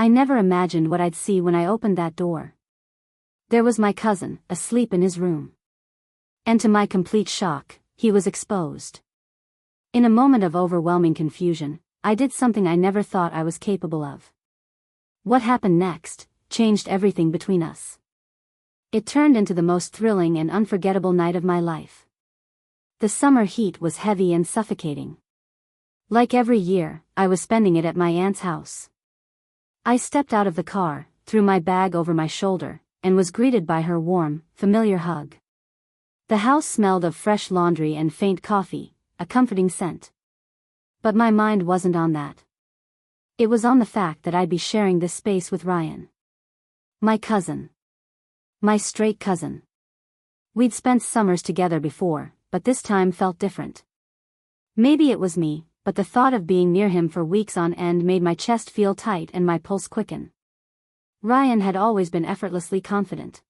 I never imagined what I'd see when I opened that door. There was my cousin, asleep in his room. And to my complete shock, he was exposed. In a moment of overwhelming confusion, I did something I never thought I was capable of. What happened next changed everything between us. It turned into the most thrilling and unforgettable night of my life. The summer heat was heavy and suffocating. Like every year, I was spending it at my aunt's house. I stepped out of the car, threw my bag over my shoulder, and was greeted by her warm, familiar hug. The house smelled of fresh laundry and faint coffee, a comforting scent. But my mind wasn't on that. It was on the fact that I'd be sharing this space with Ryan. My cousin. My straight cousin. We'd spent summers together before, but this time felt different. Maybe it was me, but the thought of being near him for weeks on end made my chest feel tight and my pulse quicken. Ryan had always been effortlessly confident.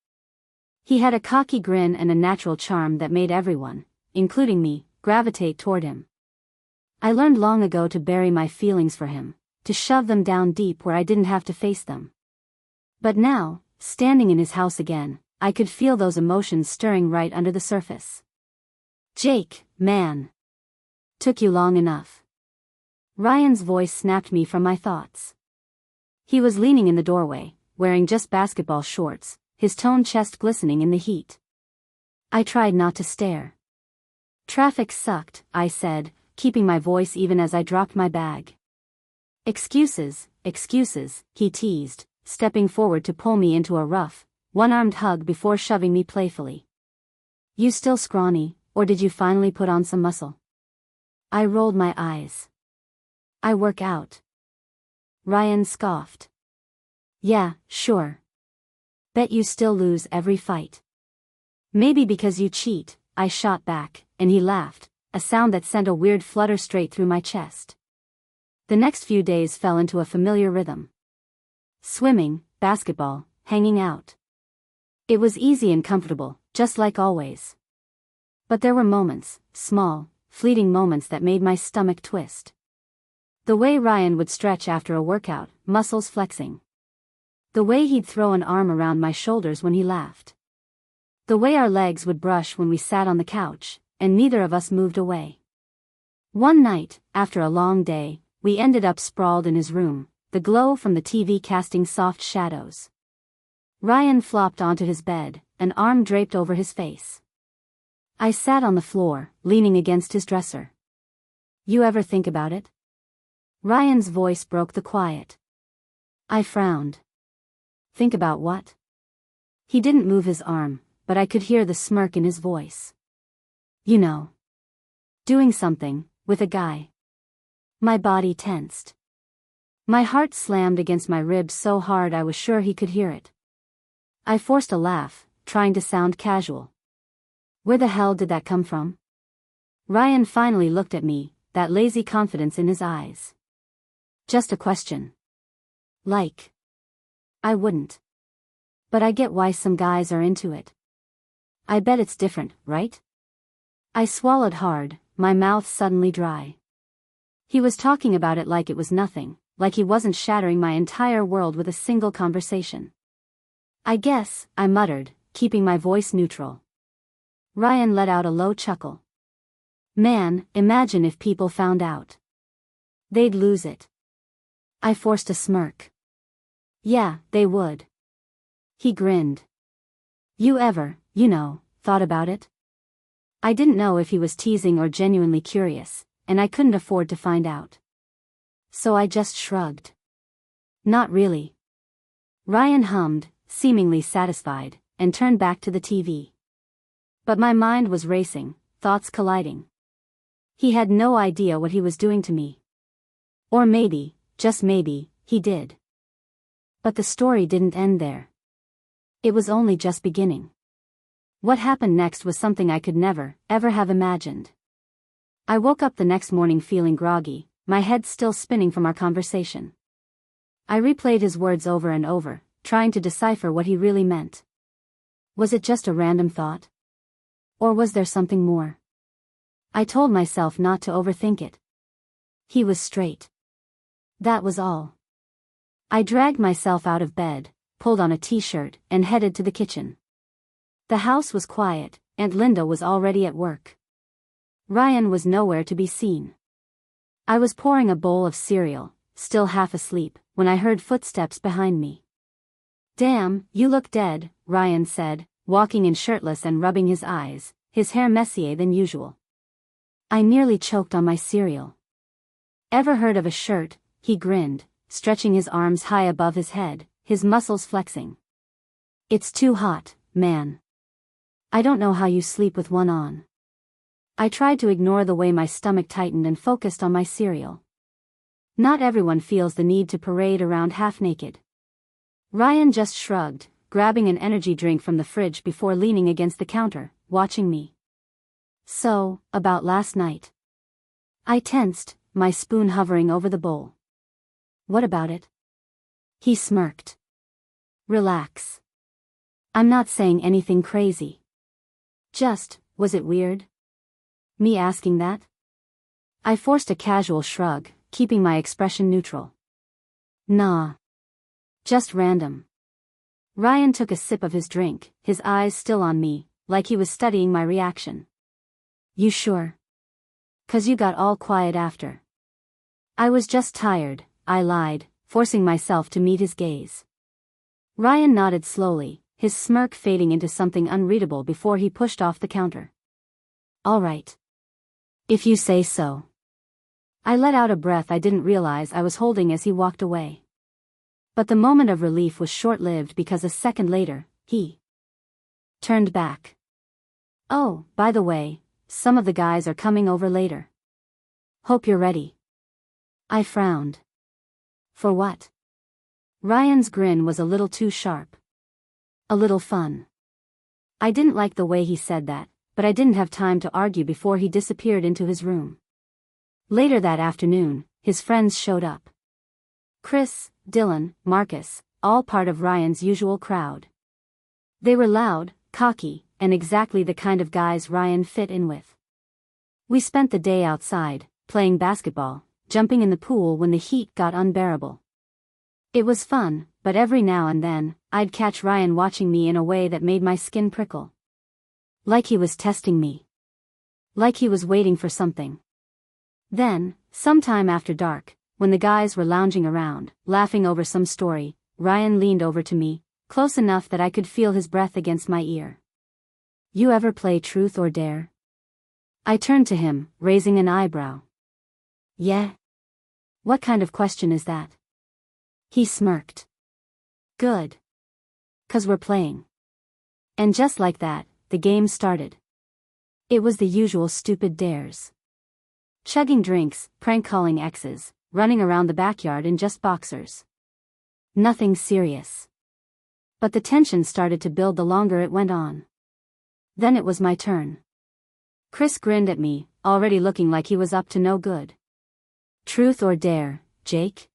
He had a cocky grin and a natural charm that made everyone, including me, gravitate toward him. I learned long ago to bury my feelings for him, to shove them down deep where I didn't have to face them. But now, standing in his house again, I could feel those emotions stirring right under the surface. "Jake, man. Took you long enough." Ryan's voice snapped me from my thoughts. He was leaning in the doorway, wearing just basketball shorts, his toned chest glistening in the heat. I tried not to stare. "Traffic sucked," I said, keeping my voice even as I dropped my bag. "Excuses, excuses," he teased, stepping forward to pull me into a rough, one-armed hug before shoving me playfully. "You still scrawny, or did you finally put on some muscle?" I rolled my eyes. "I work out." Ryan scoffed. "Yeah, sure. Bet you still lose every fight." "Maybe because you cheat," I shot back, and he laughed, a sound that sent a weird flutter straight through my chest. The next few days fell into a familiar rhythm. Swimming, basketball, hanging out. It was easy and comfortable, just like always. But there were moments, small, fleeting moments that made my stomach twist. The way Ryan would stretch after a workout, muscles flexing. The way he'd throw an arm around my shoulders when he laughed. The way our legs would brush when we sat on the couch, and neither of us moved away. One night, after a long day, we ended up sprawled in his room, the glow from the TV casting soft shadows. Ryan flopped onto his bed, an arm draped over his face. I sat on the floor, leaning against his dresser. "You ever think about it?" Ryan's voice broke the quiet. I frowned. "Think about what?" He didn't move his arm, but I could hear the smirk in his voice. "You know. Doing something, with a guy." My body tensed. My heart slammed against my ribs so hard I was sure he could hear it. I forced a laugh, trying to sound casual. "Where the hell did that come from?" Ryan finally looked at me, that lazy confidence in his eyes. "Just a question." "Like?" I wouldn't. But I get why some guys are into it. I bet it's different, right? I swallowed hard, my mouth suddenly dry. He was talking about it like it was nothing, like he wasn't shattering my entire world with a single conversation. "I guess," I muttered, keeping my voice neutral. Ryan let out a low chuckle. "Man, imagine if people found out. They'd lose it." I forced a smirk. "Yeah, they would." He grinned. "You ever, thought about it?" I didn't know if he was teasing or genuinely curious, and I couldn't afford to find out. So I just shrugged. "Not really." Ryan hummed, seemingly satisfied, and turned back to the TV. But my mind was racing, thoughts colliding. He had no idea what he was doing to me. Or maybe, just maybe, he did. But the story didn't end there. It was only just beginning. What happened next was something I could never, ever have imagined. I woke up the next morning feeling groggy, my head still spinning from our conversation. I replayed his words over and over, trying to decipher what he really meant. Was it just a random thought? Or was there something more? I told myself not to overthink it. He was straight. That was all. I dragged myself out of bed, pulled on a t-shirt, and headed to the kitchen. The house was quiet, Aunt Linda was already at work. Ryan was nowhere to be seen. I was pouring a bowl of cereal, still half asleep, when I heard footsteps behind me. "Damn, you look dead," Ryan said, walking in shirtless and rubbing his eyes, his hair messier than usual. I nearly choked on my cereal. "Ever heard of a shirt?" He grinned, stretching his arms high above his head, his muscles flexing. "It's too hot, man. I don't know how you sleep with one on." I tried to ignore the way my stomach tightened and focused on my cereal. Not everyone feels the need to parade around half-naked. Ryan just shrugged, grabbing an energy drink from the fridge before leaning against the counter, watching me. "So, about last night?" I tensed, my spoon hovering over the bowl. "What about it?" He smirked. "Relax. I'm not saying anything crazy. Just, was it weird? Me asking that?" I forced a casual shrug, keeping my expression neutral. "Nah. Just random." Ryan took a sip of his drink, his eyes still on me, like he was studying my reaction. "You sure? 'Cause you got all quiet after." "I was just tired," I lied, forcing myself to meet his gaze. Ryan nodded slowly, his smirk fading into something unreadable before he pushed off the counter. "All right. If you say so." I let out a breath I didn't realize I was holding as he walked away. But the moment of relief was short-lived because a second later, he turned back. "Oh, by the way, some of the guys are coming over later. Hope you're ready." I frowned. "For what?" Ryan's grin was a little too sharp. "A little fun." I didn't like the way he said that, but I didn't have time to argue before he disappeared into his room. Later that afternoon, his friends showed up. Chris, Dylan, Marcus, all part of Ryan's usual crowd. They were loud, cocky, and exactly the kind of guys Ryan fit in with. We spent the day outside, playing basketball, jumping in the pool when the heat got unbearable. It was fun, but every now and then, I'd catch Ryan watching me in a way that made my skin prickle. Like he was testing me. Like he was waiting for something. Then, sometime after dark, when the guys were lounging around, laughing over some story, Ryan leaned over to me, close enough that I could feel his breath against my ear. "You ever play Truth or Dare?" I turned to him, raising an eyebrow. "Yeah? What kind of question is that?" He smirked. "Good. 'Cause we're playing." And just like that, the game started. It was the usual stupid dares. Chugging drinks, prank-calling exes, running around the backyard in just boxers. Nothing serious. But the tension started to build the longer it went on. Then it was my turn. Chris grinned at me, already looking like he was up to no good. "Truth or dare, Jake?"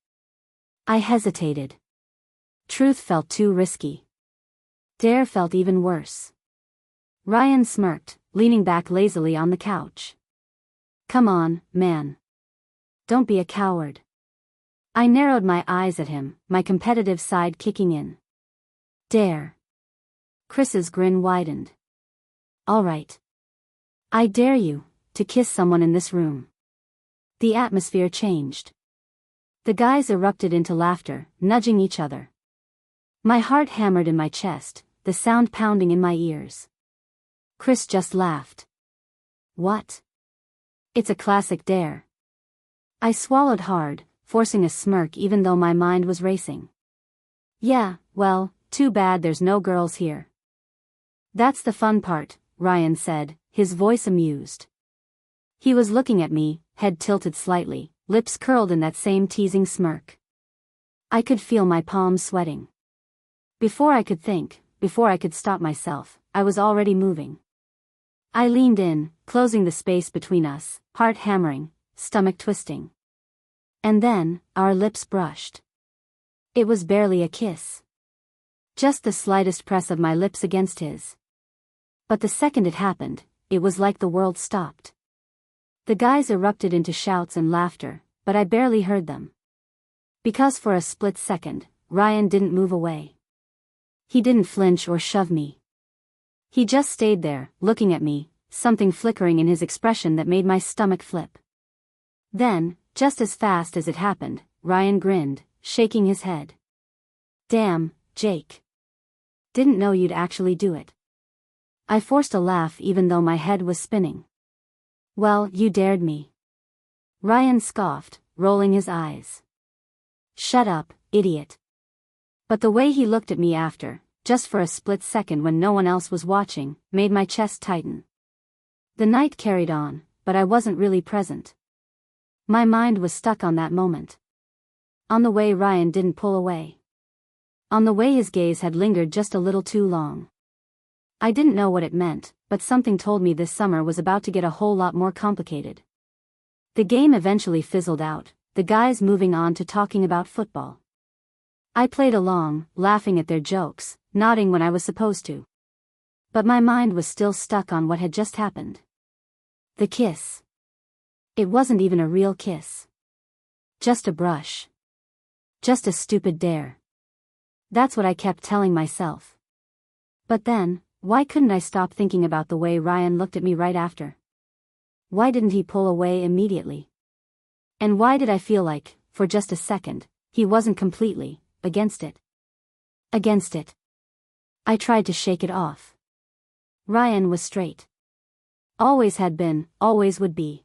I hesitated. Truth felt too risky. Dare felt even worse. Ryan smirked, leaning back lazily on the couch. "Come on, man. Don't be a coward." I narrowed my eyes at him, my competitive side kicking in. "Dare." Chris's grin widened. "All right. I dare you to kiss someone in this room." The atmosphere changed. The guys erupted into laughter, nudging each other. My heart hammered in my chest, the sound pounding in my ears. Chris just laughed. "What?" "It's a classic dare." I swallowed hard, forcing a smirk even though my mind was racing. "Yeah, well, too bad there's no girls here." "That's the fun part," Ryan said, his voice amused. He was looking at me, head tilted slightly, lips curled in that same teasing smirk. I could feel my palms sweating. Before I could think, before I could stop myself, I was already moving. I leaned in, closing the space between us, heart hammering, stomach twisting. And then, our lips brushed. It was barely a kiss. Just the slightest press of my lips against his. But the second it happened, it was like the world stopped. The guys erupted into shouts and laughter, but I barely heard them. Because for a split second, Ryan didn't move away. He didn't flinch or shove me. He just stayed there, looking at me, something flickering in his expression that made my stomach flip. Then, just as fast as it happened, Ryan grinned, shaking his head. "Damn, Jake. Didn't know you'd actually do it." I forced a laugh even though my head was spinning. "Well, you dared me." Ryan scoffed, rolling his eyes. "Shut up, idiot." But the way he looked at me after, just for a split second when no one else was watching, made my chest tighten. The night carried on, but I wasn't really present. My mind was stuck on that moment. On the way Ryan didn't pull away. On the way his gaze had lingered just a little too long. I didn't know what it meant, but something told me this summer was about to get a whole lot more complicated. The game eventually fizzled out, the guys moving on to talking about football. I played along, laughing at their jokes, nodding when I was supposed to. But my mind was still stuck on what had just happened. The kiss. It wasn't even a real kiss. Just a brush. Just a stupid dare. That's what I kept telling myself. But then, why couldn't I stop thinking about the way Ryan looked at me right after? Why didn't he pull away immediately? And why did I feel like, for just a second, he wasn't completely against it? Against it. I tried to shake it off. Ryan was straight. Always had been, always would be.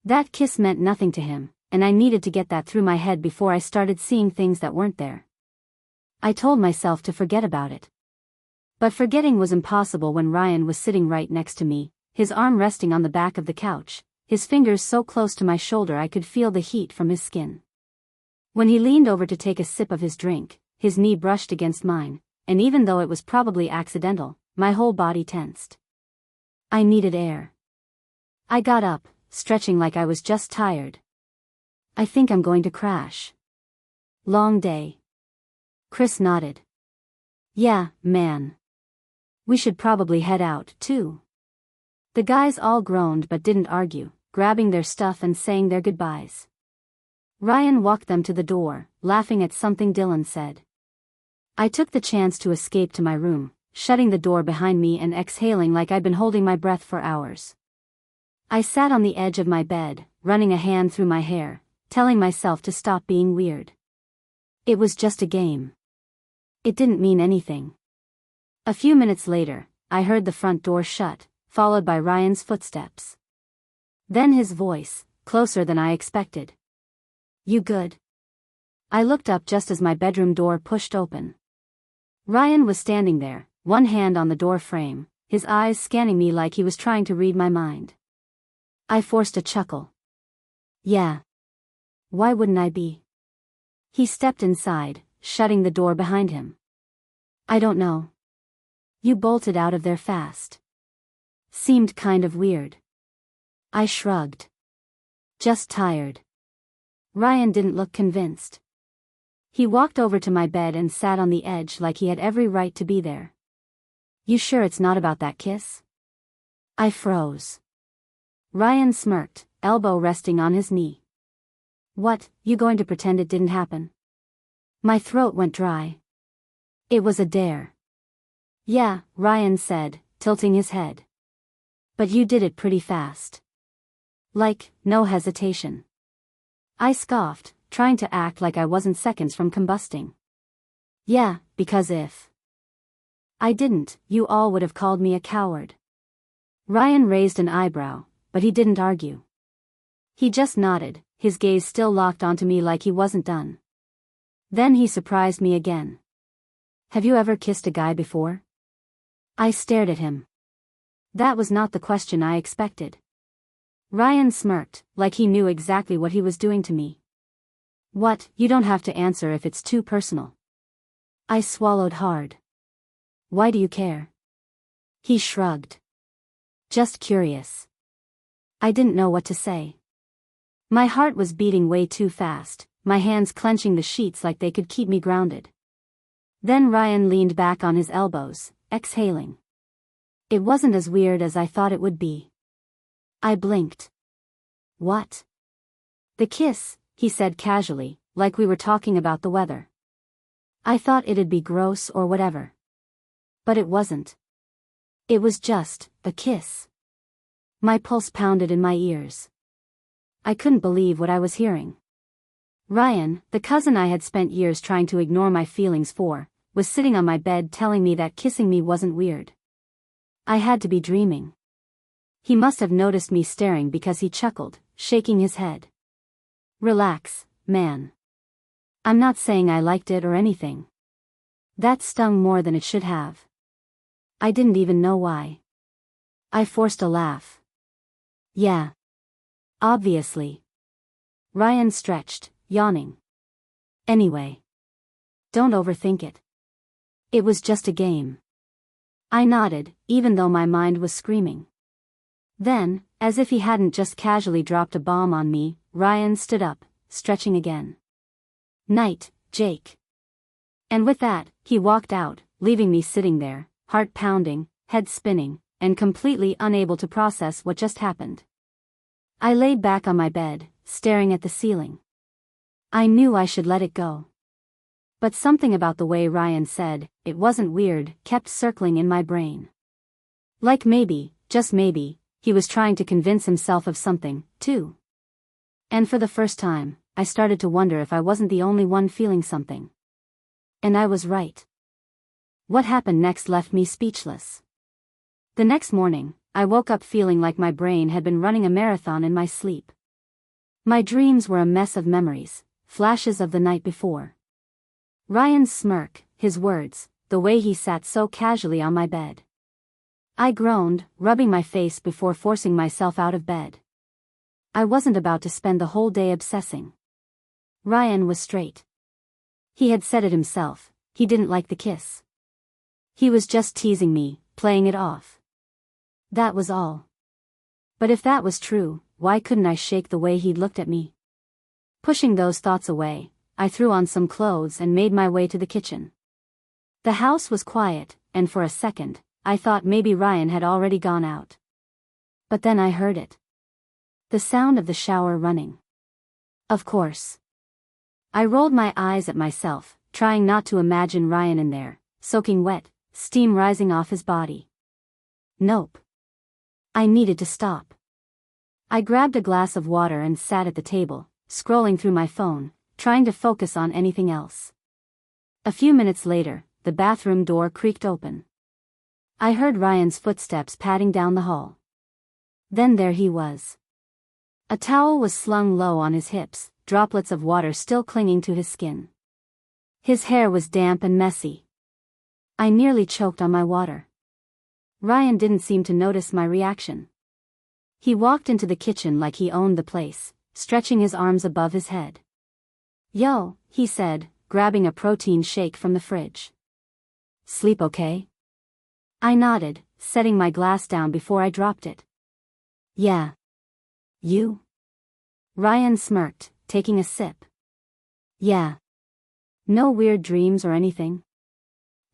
That kiss meant nothing to him, and I needed to get that through my head before I started seeing things that weren't there. I told myself to forget about it. But forgetting was impossible when Ryan was sitting right next to me, his arm resting on the back of the couch, his fingers so close to my shoulder I could feel the heat from his skin. When he leaned over to take a sip of his drink, his knee brushed against mine, and even though it was probably accidental, my whole body tensed. I needed air. I got up, stretching like I was just tired. "I think I'm going to crash." "Long day." Chris nodded. "Yeah, man. We should probably head out, too." The guys all groaned but didn't argue, grabbing their stuff and saying their goodbyes. Ryan walked them to the door, laughing at something Dylan said. I took the chance to escape to my room, shutting the door behind me and exhaling like I'd been holding my breath for hours. I sat on the edge of my bed, running a hand through my hair, telling myself to stop being weird. It was just a game. It didn't mean anything. A few minutes later, I heard the front door shut, followed by Ryan's footsteps. Then his voice, closer than I expected. "You good?" I looked up just as my bedroom door pushed open. Ryan was standing there, one hand on the door frame, his eyes scanning me like he was trying to read my mind. I forced a chuckle. "Yeah. Why wouldn't I be?" He stepped inside, shutting the door behind him. "I don't know. You bolted out of there fast. Seemed kind of weird." I shrugged. "Just tired." Ryan didn't look convinced. He walked over to my bed and sat on the edge like he had every right to be there. "You sure it's not about that kiss?" I froze. Ryan smirked, elbow resting on his knee. "What, you going to pretend it didn't happen?" My throat went dry. "It was a dare." "Yeah," Ryan said, tilting his head. "But you did it pretty fast. Like, no hesitation." I scoffed, trying to act like I wasn't seconds from combusting. "Yeah, because if I didn't, you all would have called me a coward." Ryan raised an eyebrow, but he didn't argue. He just nodded, his gaze still locked onto me like he wasn't done. Then he surprised me again. "Have you ever kissed a guy before?" I stared at him. That was not the question I expected. Ryan smirked, like he knew exactly what he was doing to me. "What, you don't have to answer if it's too personal." I swallowed hard. "Why do you care?" He shrugged. "Just curious." I didn't know what to say. My heart was beating way too fast, my hands clenching the sheets like they could keep me grounded. Then Ryan leaned back on his elbows, exhaling. It wasn't as weird as I thought it would be. I blinked. "What?" "The kiss," he said casually, like we were talking about the weather. I thought it'd be gross or whatever. But it wasn't. It was just a kiss. My pulse pounded in my ears. I couldn't believe what I was hearing. Ryan, the cousin I had spent years trying to ignore my feelings for, was sitting on my bed telling me that kissing me wasn't weird. I had to be dreaming. He must have noticed me staring because he chuckled, shaking his head. Relax, man. I'm not saying I liked it or anything. That stung more than it should have. I didn't even know why. I forced a laugh. Yeah. Obviously. Ryan stretched, yawning. Anyway. Don't overthink it. It was just a game. I nodded, even though my mind was screaming. Then, as if he hadn't just casually dropped a bomb on me, Ryan stood up, stretching again. Night, Jake. And with that, he walked out, leaving me sitting there, heart pounding, head spinning, and completely unable to process what just happened. I laid back on my bed, staring at the ceiling. I knew I should let it go. But something about the way Ryan said, it wasn't weird, kept circling in my brain. Like maybe, just maybe, he was trying to convince himself of something, too. And for the first time, I started to wonder if I wasn't the only one feeling something. And I was right. What happened next left me speechless. The next morning, I woke up feeling like my brain had been running a marathon in my sleep. My dreams were a mess of memories, flashes of the night before. Ryan's smirk, his words, the way he sat so casually on my bed. I groaned, rubbing my face before forcing myself out of bed. I wasn't about to spend the whole day obsessing. Ryan was straight. He had said it himself, he didn't like the kiss. He was just teasing me, playing it off. That was all. But if that was true, why couldn't I shake the way he'd looked at me? Pushing those thoughts away, I threw on some clothes and made my way to the kitchen. The house was quiet, and for a second, I thought maybe Ryan had already gone out. But then I heard it. The sound of the shower running. Of course. I rolled my eyes at myself, trying not to imagine Ryan in there, soaking wet, steam rising off his body. Nope. I needed to stop. I grabbed a glass of water and sat at the table, scrolling through my phone, trying to focus on anything else. A few minutes later, the bathroom door creaked open. I heard Ryan's footsteps padding down the hall. Then there he was. A towel was slung low on his hips, droplets of water still clinging to his skin. His hair was damp and messy. I nearly choked on my water. Ryan didn't seem to notice my reaction. He walked into the kitchen like he owned the place, stretching his arms above his head. Yo, he said, grabbing a protein shake from the fridge. Sleep okay? I nodded, setting my glass down before I dropped it. Yeah. You? Ryan smirked, taking a sip. Yeah. No weird dreams or anything?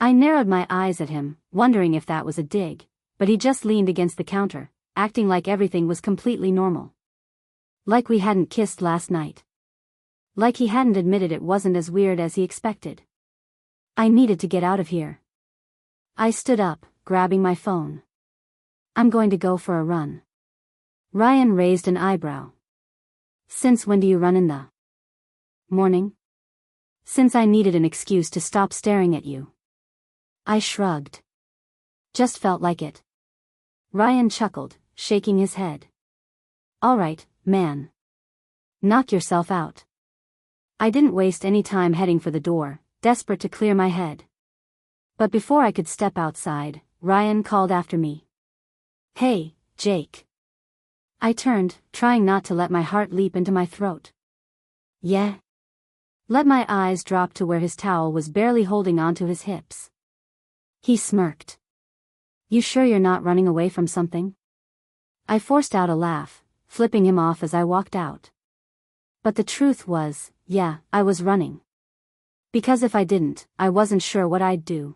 I narrowed my eyes at him, wondering if that was a dig, but he just leaned against the counter, acting like everything was completely normal. Like we hadn't kissed last night. Like he hadn't admitted it wasn't as weird as he expected. I needed to get out of here. I stood up, grabbing my phone. I'm going to go for a run. Ryan raised an eyebrow. Since when do you run in the morning? Since I needed an excuse to stop staring at you. I shrugged. Just felt like it. Ryan chuckled, shaking his head. All right, man. Knock yourself out. I didn't waste any time heading for the door, desperate to clear my head. But before I could step outside, Ryan called after me. Hey, Jake. I turned, trying not to let my heart leap into my throat. Yeah? Let my eyes drop to where his towel was barely holding onto his hips. He smirked. You sure you're not running away from something? I forced out a laugh, flipping him off as I walked out. But the truth was, yeah, I was running. Because if I didn't, I wasn't sure what I'd do.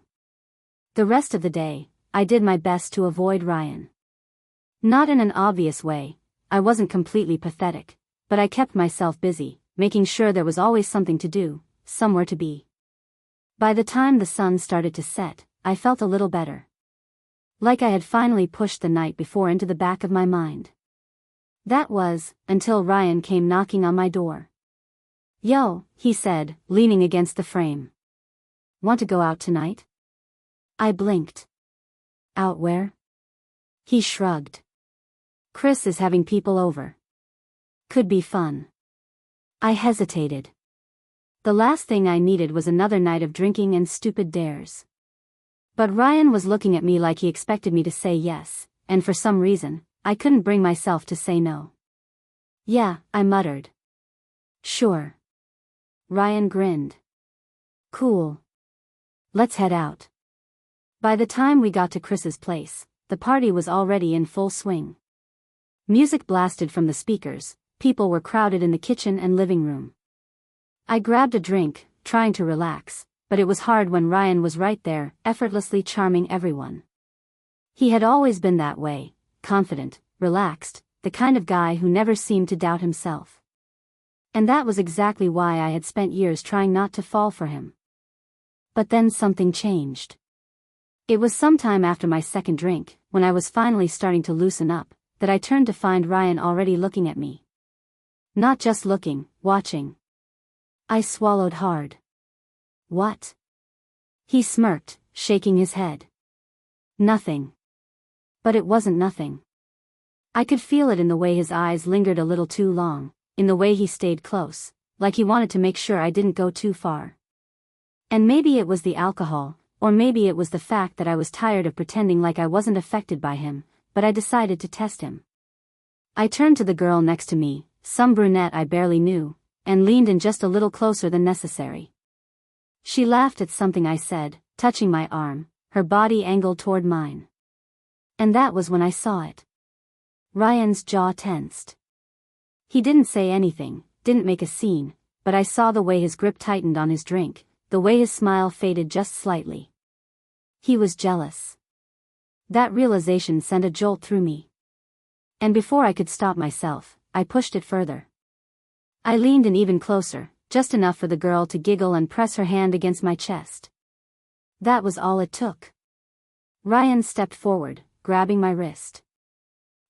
The rest of the day, I did my best to avoid Ryan. Not in an obvious way, I wasn't completely pathetic, but I kept myself busy, making sure there was always something to do, somewhere to be. By the time the sun started to set, I felt a little better. Like I had finally pushed the night before into the back of my mind. That was, until Ryan came knocking on my door. "Yo," he said, leaning against the frame. "Want to go out tonight?" I blinked. "Out where?" He shrugged. "Chris is having people over. Could be fun." I hesitated. The last thing I needed was another night of drinking and stupid dares. But Ryan was looking at me like he expected me to say yes, and for some reason, I couldn't bring myself to say no. "Yeah," I muttered. "Sure." Ryan grinned. "Cool. Let's head out." By the time we got to Chris's place, the party was already in full swing. Music blasted from the speakers, people were crowded in the kitchen and living room. I grabbed a drink, trying to relax, but it was hard when Ryan was right there, effortlessly charming everyone. He had always been that way, confident, relaxed, the kind of guy who never seemed to doubt himself. And that was exactly why I had spent years trying not to fall for him. But then something changed. It was sometime after my second drink, when I was finally starting to loosen up, that I turned to find Ryan already looking at me. Not just looking, watching. I swallowed hard. "What?" He smirked, shaking his head. "Nothing." But it wasn't nothing. I could feel it in the way his eyes lingered a little too long, in the way he stayed close, like he wanted to make sure I didn't go too far. And maybe it was the alcohol, or maybe it was the fact that I was tired of pretending like I wasn't affected by him, but I decided to test him. I turned to the girl next to me, some brunette I barely knew, and leaned in just a little closer than necessary. She laughed at something I said, touching my arm, her body angled toward mine. And that was when I saw it. Ryan's jaw tensed. He didn't say anything, didn't make a scene, but I saw the way his grip tightened on his drink, the way his smile faded just slightly. He was jealous. That realization sent a jolt through me. And before I could stop myself, I pushed it further. I leaned in even closer, just enough for the girl to giggle and press her hand against my chest. That was all it took. Ryan stepped forward, grabbing my wrist.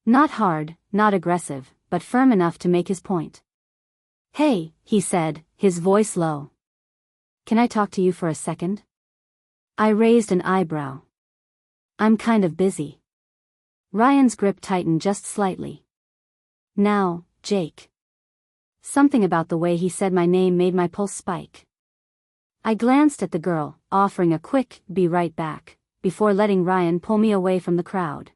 Not hard, not aggressive, but firm enough to make his point. "Hey," he said, his voice low. "Can I talk to you for a second?" I raised an eyebrow. "I'm kind of busy." Ryan's grip tightened just slightly. "Now, Jake." Something about the way he said my name made my pulse spike. I glanced at the girl, offering a quick, "Be right back," before letting Ryan pull me away from the crowd.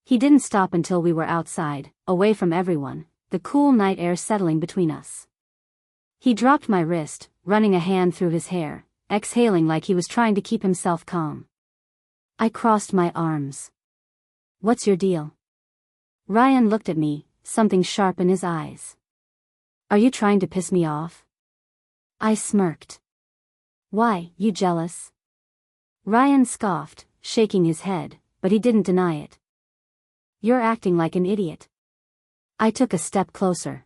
He didn't stop until we were outside, away from everyone, the cool night air settling between us. He dropped my wrist, running a hand through his hair, exhaling like he was trying to keep himself calm. I crossed my arms. "What's your deal?" Ryan looked at me, something sharp in his eyes. "Are you trying to piss me off?" I smirked. "Why, you jealous?" Ryan scoffed, shaking his head, but he didn't deny it. "You're acting like an idiot." I took a step closer.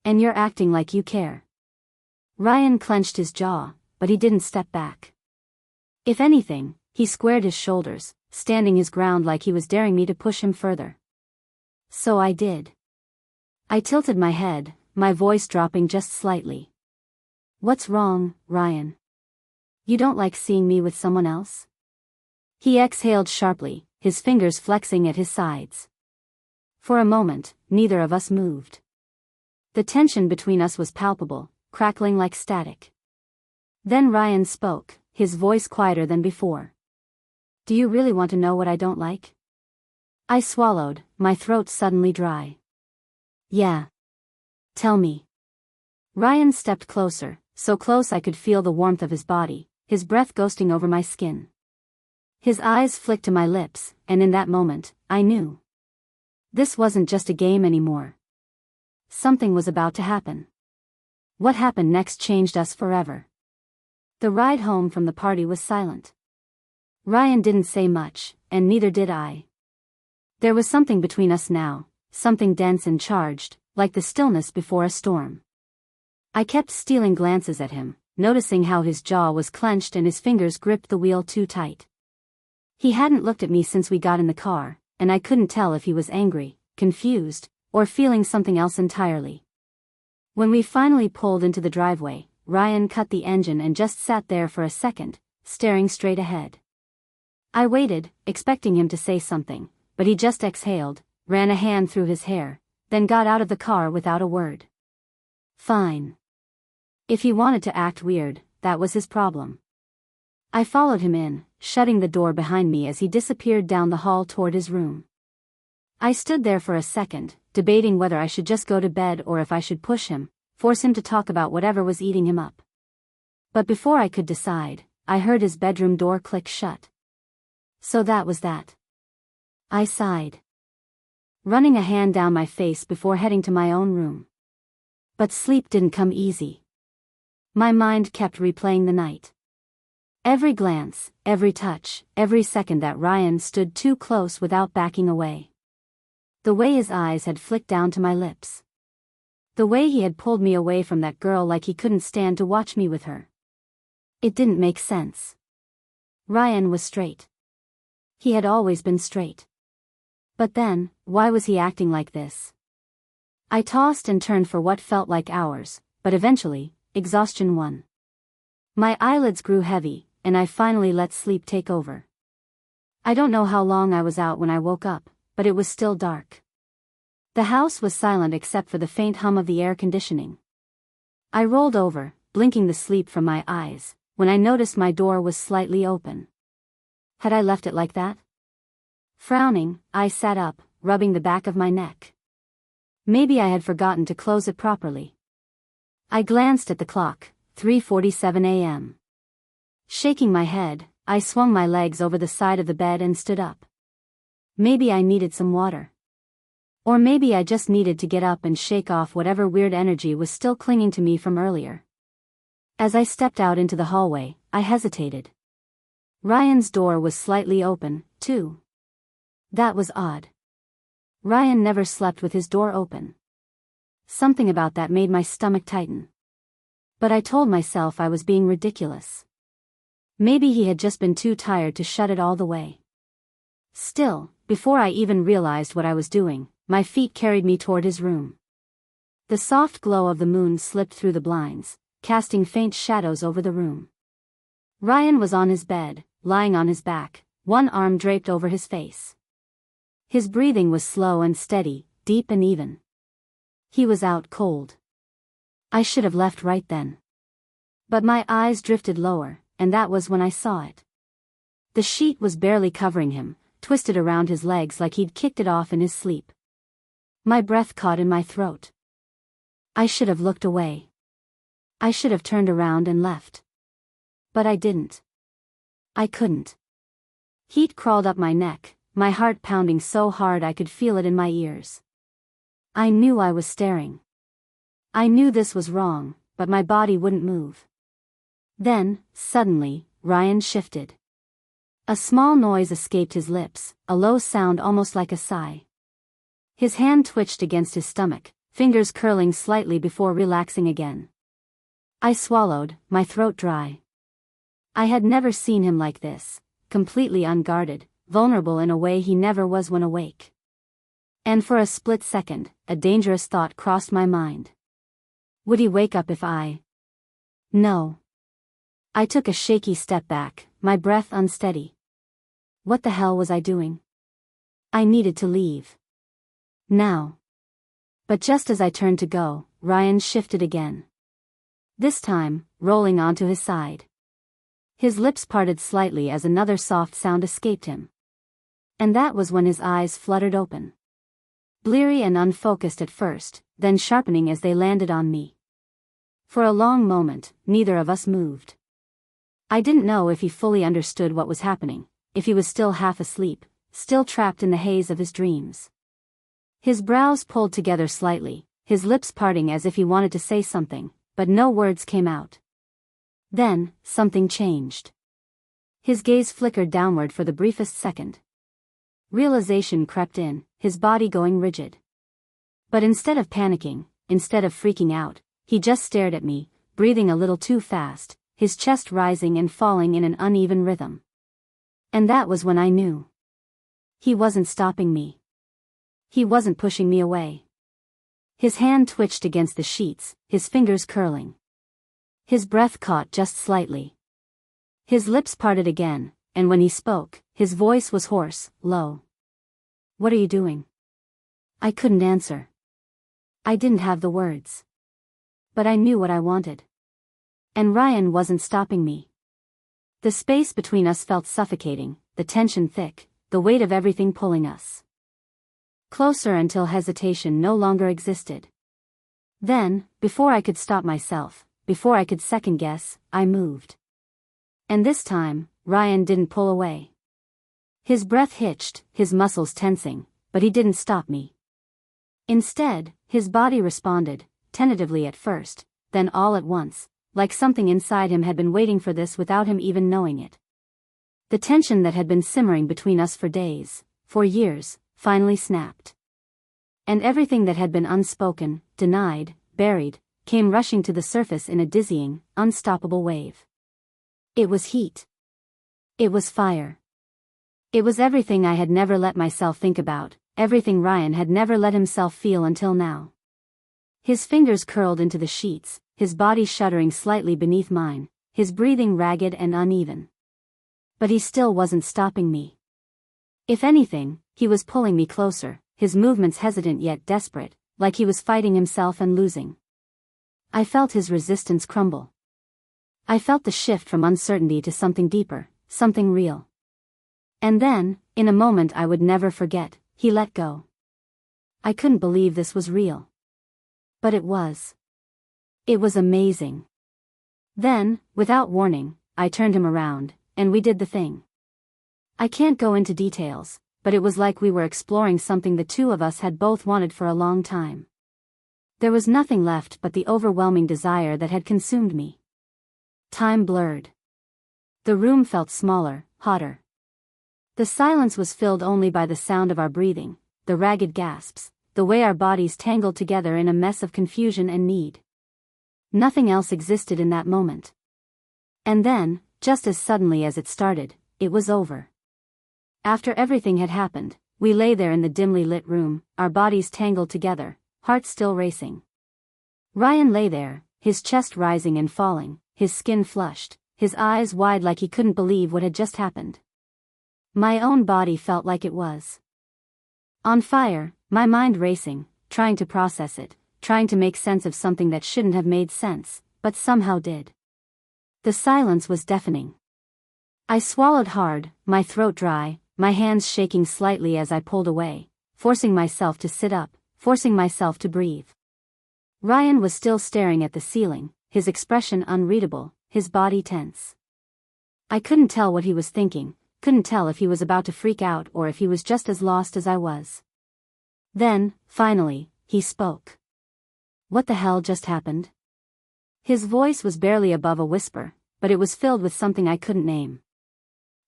"And you're acting like you care." Ryan clenched his jaw, but he didn't step back. If anything, he squared his shoulders, standing his ground like he was daring me to push him further. So I did. I tilted my head, my voice dropping just slightly. "What's wrong, Ryan? You don't like seeing me with someone else?" He exhaled sharply, his fingers flexing at his sides. For a moment, neither of us moved. The tension between us was palpable, crackling like static. Then Ryan spoke, his voice quieter than before. "Do you really want to know what I don't like?" I swallowed, my throat suddenly dry. "Yeah. Tell me." Ryan stepped closer, so close I could feel the warmth of his body, his breath ghosting over my skin. His eyes flicked to my lips, and in that moment, I knew. This wasn't just a game anymore. Something was about to happen. What happened next changed us forever. The ride home from the party was silent. Ryan didn't say much, and neither did I. There was something between us now, something dense and charged, like the stillness before a storm. I kept stealing glances at him, noticing how his jaw was clenched and his fingers gripped the wheel too tight. He hadn't looked at me since we got in the car, and I couldn't tell if he was angry, confused, or feeling something else entirely. When we finally pulled into the driveway, Ryan cut the engine and just sat there for a second, staring straight ahead. I waited, expecting him to say something, but he just exhaled, ran a hand through his hair, then got out of the car without a word. Fine. If he wanted to act weird, that was his problem. I followed him in, shutting the door behind me as he disappeared down the hall toward his room. I stood there for a second, debating whether I should just go to bed or if I should push him, force him to talk about whatever was eating him up. But before I could decide, I heard his bedroom door click shut. So that was that. I sighed, running a hand down my face before heading to my own room. But sleep didn't come easy. My mind kept replaying the night. Every glance, every touch, every second that Ryan stood too close without backing away. The way his eyes had flicked down to my lips. The way he had pulled me away from that girl like he couldn't stand to watch me with her. It didn't make sense. Ryan was straight. He had always been straight. But then, why was he acting like this? I tossed and turned for what felt like hours, but eventually, exhaustion won. My eyelids grew heavy, and I finally let sleep take over. I don't know how long I was out when I woke up, but it was still dark. The house was silent except for the faint hum of the air conditioning. I rolled over, blinking the sleep from my eyes, when I noticed my door was slightly open. Had I left it like that? Frowning, I sat up, rubbing the back of my neck. Maybe I had forgotten to close it properly. I glanced at the clock, 3:47 a.m. Shaking my head, I swung my legs over the side of the bed and stood up. Maybe I needed some water. Or maybe I just needed to get up and shake off whatever weird energy was still clinging to me from earlier. As I stepped out into the hallway, I hesitated. Ryan's door was slightly open, too. That was odd. Ryan never slept with his door open. Something about that made my stomach tighten. But I told myself I was being ridiculous. Maybe he had just been too tired to shut it all the way. Still, before I even realized what I was doing, my feet carried me toward his room. The soft glow of the moon slipped through the blinds, casting faint shadows over the room. Ryan was on his bed, lying on his back, one arm draped over his face. His breathing was slow and steady, deep and even. He was out cold. I should have left right then. But my eyes drifted lower, and that was when I saw it. The sheet was barely covering him, twisted around his legs like he'd kicked it off in his sleep. My breath caught in my throat. I should have looked away. I should have turned around and left. But I didn't. I couldn't. Heat crawled up my neck, my heart pounding so hard I could feel it in my ears. I knew I was staring. I knew this was wrong, but my body wouldn't move. Then, suddenly, Ryan shifted. A small noise escaped his lips, a low sound almost like a sigh. His hand twitched against his stomach, fingers curling slightly before relaxing again. I swallowed, my throat dry. I had never seen him like this, completely unguarded, vulnerable in a way he never was when awake. And for a split second, a dangerous thought crossed my mind. Would he wake up if I... No. I took a shaky step back, my breath unsteady. What the hell was I doing? I needed to leave. Now. But just as I turned to go, Ryan shifted again. This time, rolling onto his side. His lips parted slightly as another soft sound escaped him. And that was when his eyes fluttered open. Bleary and unfocused at first, then sharpening as they landed on me. For a long moment, neither of us moved. I didn't know if he fully understood what was happening, if he was still half asleep, still trapped in the haze of his dreams. His brows pulled together slightly, his lips parting as if he wanted to say something, but no words came out. Then, something changed. His gaze flickered downward for the briefest second. Realization crept in, his body going rigid. But instead of panicking, instead of freaking out, he just stared at me, breathing a little too fast, his chest rising and falling in an uneven rhythm. And that was when I knew. He wasn't stopping me. He wasn't pushing me away. His hand twitched against the sheets, his fingers curling. His breath caught just slightly. His lips parted again, and when he spoke, his voice was hoarse, low. "What are you doing?" I couldn't answer. I didn't have the words. But I knew what I wanted. And Ryan wasn't stopping me. The space between us felt suffocating, the tension thick, the weight of everything pulling us closer until hesitation no longer existed. Then, before I could stop myself, before I could second guess, I moved. And this time, Ryan didn't pull away. His breath hitched, his muscles tensing, but he didn't stop me. Instead, his body responded, tentatively at first, then all at once, like something inside him had been waiting for this without him even knowing it. The tension that had been simmering between us for days, for years, finally snapped. And everything that had been unspoken, denied, buried, came rushing to the surface in a dizzying, unstoppable wave. It was heat. It was fire. It was everything I had never let myself think about, everything Ryan had never let himself feel until now. His fingers curled into the sheets, his body shuddering slightly beneath mine, his breathing ragged and uneven. But he still wasn't stopping me. If anything, he was pulling me closer, his movements hesitant yet desperate, like he was fighting himself and losing. I felt his resistance crumble. I felt the shift from uncertainty to something deeper, something real. And then, in a moment I would never forget, he let go. I couldn't believe this was real. But it was. It was amazing. Then, without warning, I turned him around, and we did the thing. I can't go into details, but it was like we were exploring something the two of us had both wanted for a long time. There was nothing left but the overwhelming desire that had consumed me. Time blurred. The room felt smaller, hotter. The silence was filled only by the sound of our breathing, the ragged gasps, the way our bodies tangled together in a mess of confusion and need. Nothing else existed in that moment. And then, just as suddenly as it started, it was over. After everything had happened, we lay there in the dimly lit room, our bodies tangled together, hearts still racing. Ryan lay there, his chest rising and falling, his skin flushed, his eyes wide like he couldn't believe what had just happened. My own body felt like it was on fire, my mind racing, trying to process it, trying to make sense of something that shouldn't have made sense, but somehow did. The silence was deafening. I swallowed hard, my throat dry, my hands shaking slightly as I pulled away, forcing myself to sit up, forcing myself to breathe. Ryan was still staring at the ceiling, his expression unreadable, his body tense. I couldn't tell what he was thinking, couldn't tell if he was about to freak out or if he was just as lost as I was. Then, finally, he spoke. "What the hell just happened?" His voice was barely above a whisper, but it was filled with something I couldn't name.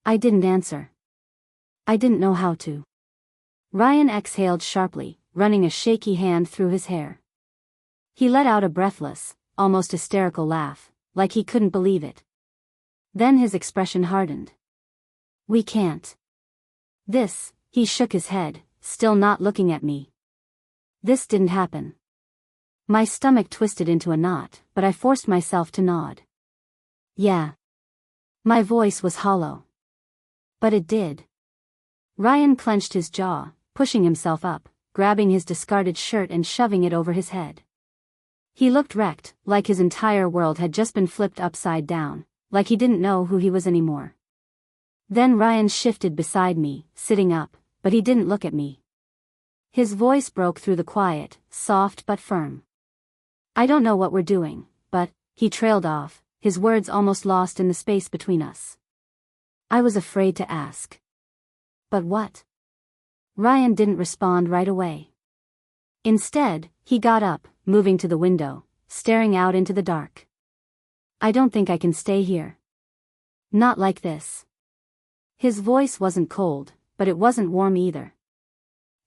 I didn't answer. I didn't know how to. Ryan exhaled sharply, running a shaky hand through his hair. He let out a breathless, almost hysterical laugh, like he couldn't believe it. Then his expression hardened. "We can't." He shook his head, still not looking at me. "This didn't happen." My stomach twisted into a knot, but I forced myself to nod. "Yeah." My voice was hollow. "But it did." Ryan clenched his jaw, pushing himself up, grabbing his discarded shirt and shoving it over his head. He looked wrecked, like his entire world had just been flipped upside down, like he didn't know who he was anymore. Then Ryan shifted beside me, sitting up, but he didn't look at me. His voice broke through the quiet, soft but firm. "I don't know what we're doing, but," he trailed off, his words almost lost in the space between us. I was afraid to ask. "But what?" Ryan didn't respond right away. Instead, he got up, moving to the window, staring out into the dark. "I don't think I can stay here. Not like this." His voice wasn't cold, but it wasn't warm either.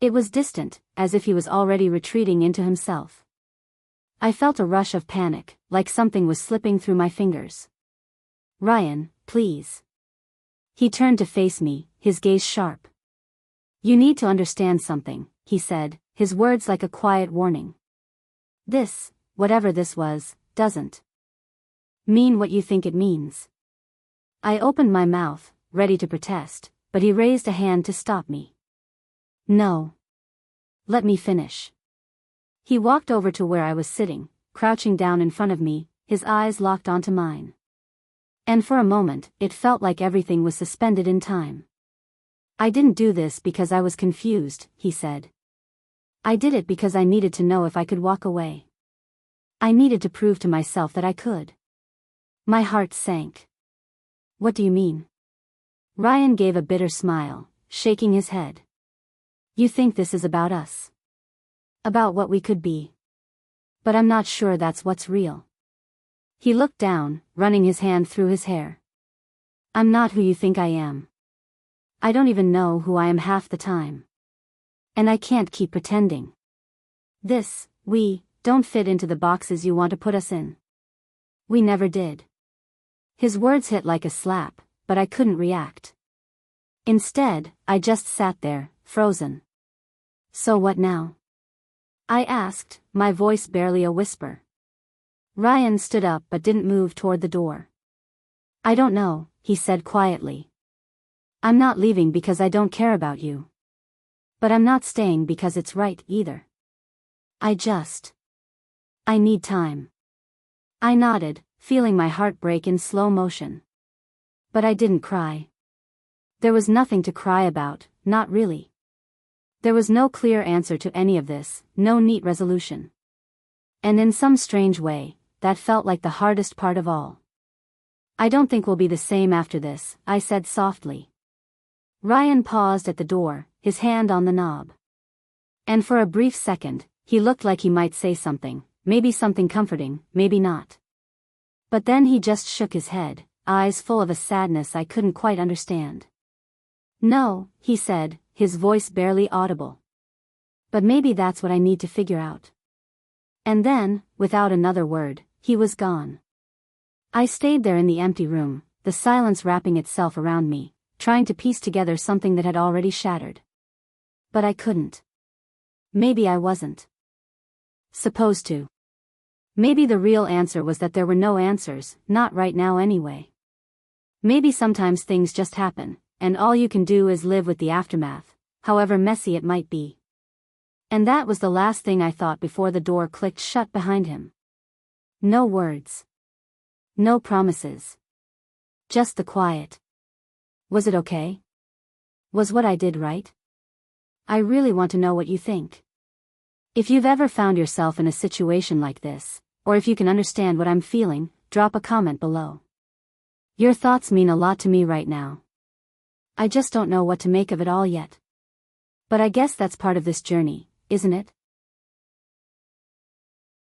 It was distant, as if he was already retreating into himself. I felt a rush of panic, like something was slipping through my fingers. Ryan, please. He turned to face me, his gaze sharp. You need to understand something, he said, his words like a quiet warning. This, whatever this was, doesn't mean what you think it means. I opened my mouth, ready to protest, but he raised a hand to stop me. No. Let me finish. He walked over to where I was sitting, crouching down in front of me, his eyes locked onto mine. And for a moment, it felt like everything was suspended in time. I didn't do this because I was confused, he said. I did it because I needed to know if I could walk away. I needed to prove to myself that I could. My heart sank. What do you mean? Ryan gave a bitter smile, shaking his head. You think this is about us? About what we could be. But I'm not sure that's what's real. He looked down, running his hand through his hair. I'm not who you think I am. I don't even know who I am half the time. And I can't keep pretending. We don't fit into the boxes you want to put us in. We never did. His words hit like a slap, but I couldn't react. Instead, I just sat there, frozen. So what now? I asked, my voice barely a whisper. Ryan stood up but didn't move toward the door. I don't know, he said quietly. I'm not leaving because I don't care about you. But I'm not staying because it's right either. I need time. I nodded, feeling my heart break in slow motion. But I didn't cry. There was nothing to cry about, not really. There was no clear answer to any of this, no neat resolution. And in some strange way, that felt like the hardest part of all. I don't think we'll be the same after this, I said softly. Ryan paused at the door, his hand on the knob. And for a brief second, he looked like he might say something, maybe something comforting, maybe not. But then he just shook his head, eyes full of a sadness I couldn't quite understand. No, he said, his voice barely audible. But maybe that's what I need to figure out. And then, without another word, he was gone. I stayed there in the empty room, the silence wrapping itself around me, trying to piece together something that had already shattered. But I couldn't. Maybe I wasn't supposed to. Maybe the real answer was that there were no answers, not right now anyway. Maybe sometimes things just happen, and all you can do is live with the aftermath, however messy it might be. And that was the last thing I thought before the door clicked shut behind him. No words. No promises. Just the quiet. Was it okay? Was what I did right? I really want to know what you think. If you've ever found yourself in a situation like this, or if you can understand what I'm feeling, drop a comment below. Your thoughts mean a lot to me right now. I just don't know what to make of it all yet. But I guess that's part of this journey, isn't it?